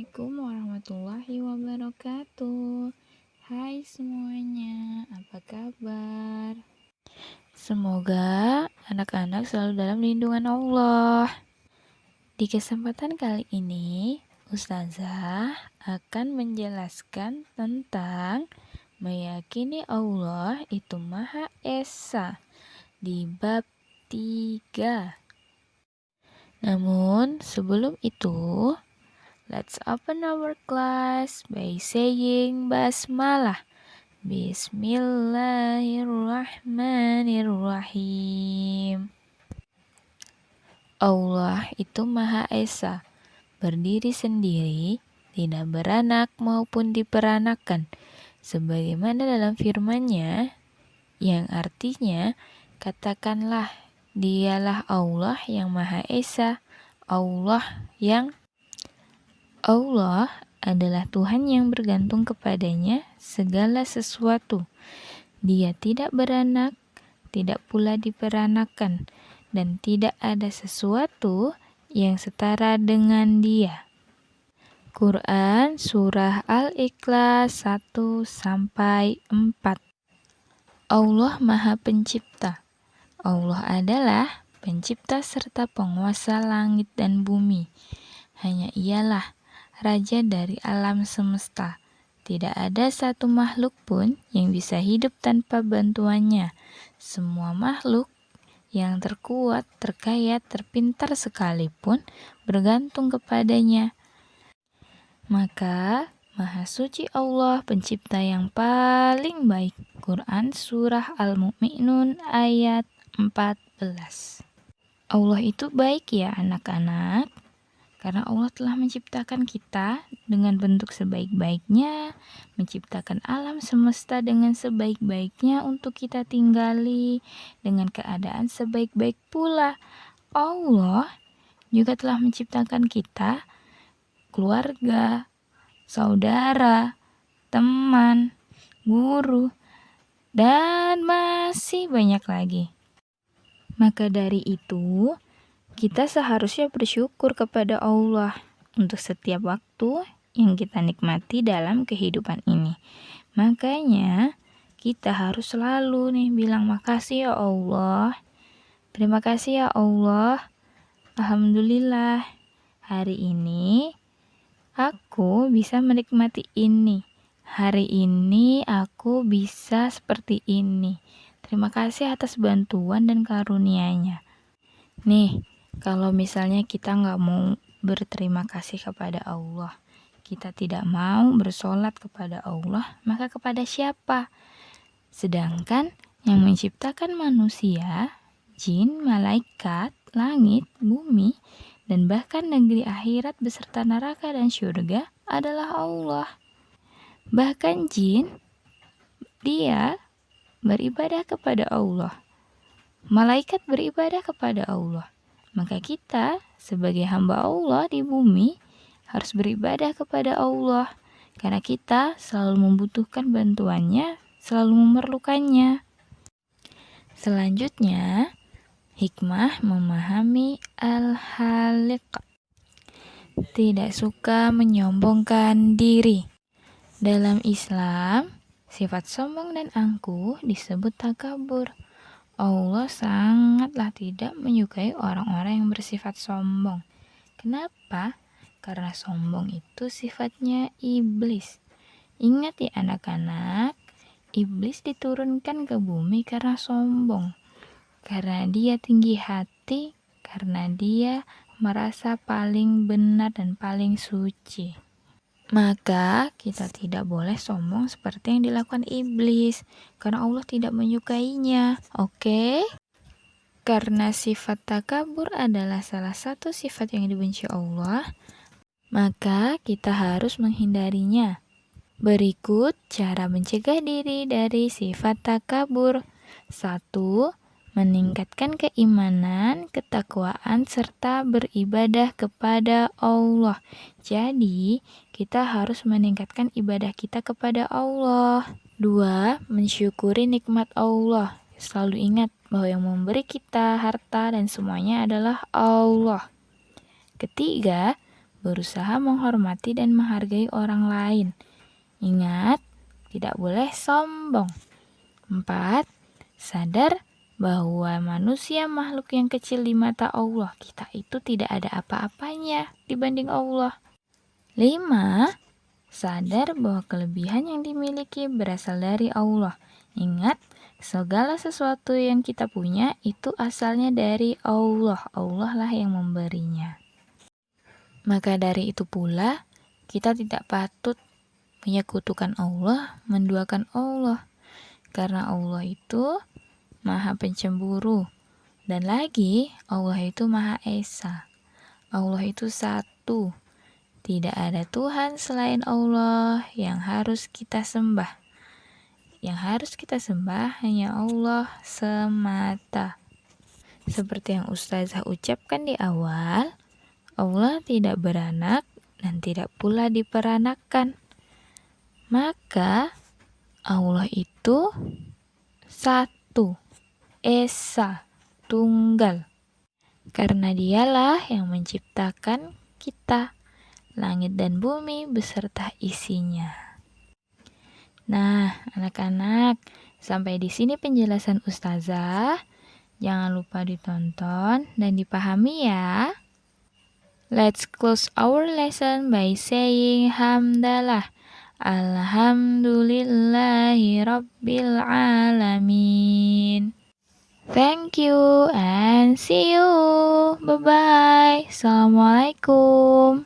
Assalamualaikum warahmatullahi wabarakatuh. Hai semuanya, apa kabar? Semoga anak-anak selalu dalam lindungan Allah. Di kesempatan kali ini, Ustazah akan menjelaskan tentang meyakini Allah itu Maha Esa di bab 3. Namun sebelum itu, let's open our class by saying basmalah. Bismillahirrahmanirrahim. Allah itu Maha Esa, berdiri sendiri, tidak beranak maupun diperanakan, sebagaimana dalam firman-Nya, yang artinya, katakanlah, dialah Allah yang Maha Esa, Allah adalah Tuhan yang bergantung kepadanya segala sesuatu. Dia tidak beranak, tidak pula diperanakan, dan tidak ada sesuatu yang setara dengan Dia. Quran Surah Al-Ikhlas 1-4. Allah Maha Pencipta. Allah adalah pencipta serta penguasa langit dan bumi. Hanya Ialah Raja dari alam semesta. Tidak ada satu makhluk pun yang bisa hidup tanpa bantuannya. Semua makhluk yang terkuat, terkaya, terpintar sekalipun bergantung kepadanya. Maka Maha Suci Allah, pencipta yang paling baik. Quran Surah Al-Mu'minun ayat 14. Allah itu baik ya anak-anak. Karena Allah telah menciptakan kita dengan bentuk sebaik-baiknya, menciptakan alam semesta dengan sebaik-baiknya untuk kita tinggali, dengan keadaan sebaik-baik pula. Allah juga telah menciptakan kita, keluarga, saudara, teman, guru, dan masih banyak lagi. Maka dari itu, kita seharusnya bersyukur kepada Allah untuk setiap waktu yang kita nikmati dalam kehidupan ini. Makanya kita harus selalu bilang makasih ya Allah. Terima kasih ya Allah. Alhamdulillah, hari ini aku bisa menikmati ini. Hari ini aku bisa seperti ini. Terima kasih atas bantuan dan karunia-Nya. Nih, kalau misalnya kita nggak mau berterima kasih kepada Allah, kita tidak mau bersolat kepada Allah, maka kepada siapa? Sedangkan yang menciptakan manusia, jin, malaikat, langit, bumi, dan bahkan negeri akhirat beserta neraka dan syurga adalah Allah. Bahkan jin, dia beribadah kepada Allah. Malaikat beribadah kepada Allah. Maka kita sebagai hamba Allah di bumi harus beribadah kepada Allah. Karena kita selalu membutuhkan bantuannya, selalu memerlukannya. Selanjutnya, hikmah memahami al-haliq. Tidak suka menyombongkan diri. Dalam Islam, sifat sombong dan angkuh disebut takabur. Allah sangatlah tidak menyukai orang-orang yang bersifat sombong. Kenapa? Karena sombong itu sifatnya iblis. Ingat ya anak-anak, iblis diturunkan ke bumi karena sombong. Karena dia tinggi hati, karena dia merasa paling benar dan paling suci. Maka kita tidak boleh sombong seperti yang dilakukan iblis, karena Allah tidak menyukainya. Oke? Karena sifat takabur adalah salah satu sifat yang dibenci Allah, maka kita harus menghindarinya. Berikut cara mencegah diri dari sifat takabur. 1. Meningkatkan keimanan, ketakwaan, serta beribadah kepada Allah. Jadi, kita harus meningkatkan ibadah kita kepada Allah. 2. Mensyukuri nikmat Allah. Selalu ingat bahwa yang memberi kita harta dan semuanya adalah Allah. Ketiga, berusaha menghormati dan menghargai orang lain. Ingat, tidak boleh sombong. 4. Sadar bahwa manusia makhluk yang kecil di mata Allah. Kita itu tidak ada apa-apanya dibanding Allah. 5. Sadar bahwa kelebihan yang dimiliki berasal dari Allah. Ingat, segala sesuatu yang kita punya itu asalnya dari Allah. Allah lah yang memberinya. Maka dari itu pula, kita tidak patut menyekutukan Allah, menduakan Allah. Karena Allah itu Maha Pencemburu. Dan lagi, Allah itu Maha Esa. Allah itu satu. Tidak ada Tuhan selain Allah yang harus kita sembah. Yang harus kita sembah hanya Allah semata. Seperti yang Ustazah ucapkan di awal, Allah tidak beranak dan tidak pula diperanakan. Maka Allah itu satu, esa, tunggal. Karena dialah yang menciptakan kita, langit dan bumi beserta isinya. Nah, anak-anak, sampai di sini penjelasan Ustazah. Jangan lupa ditonton dan dipahami ya. Let's close our lesson by saying hamdalah. Alhamdulillahi Rabbil Alamin. Thank you and see you. Bye-bye. Assalamualaikum.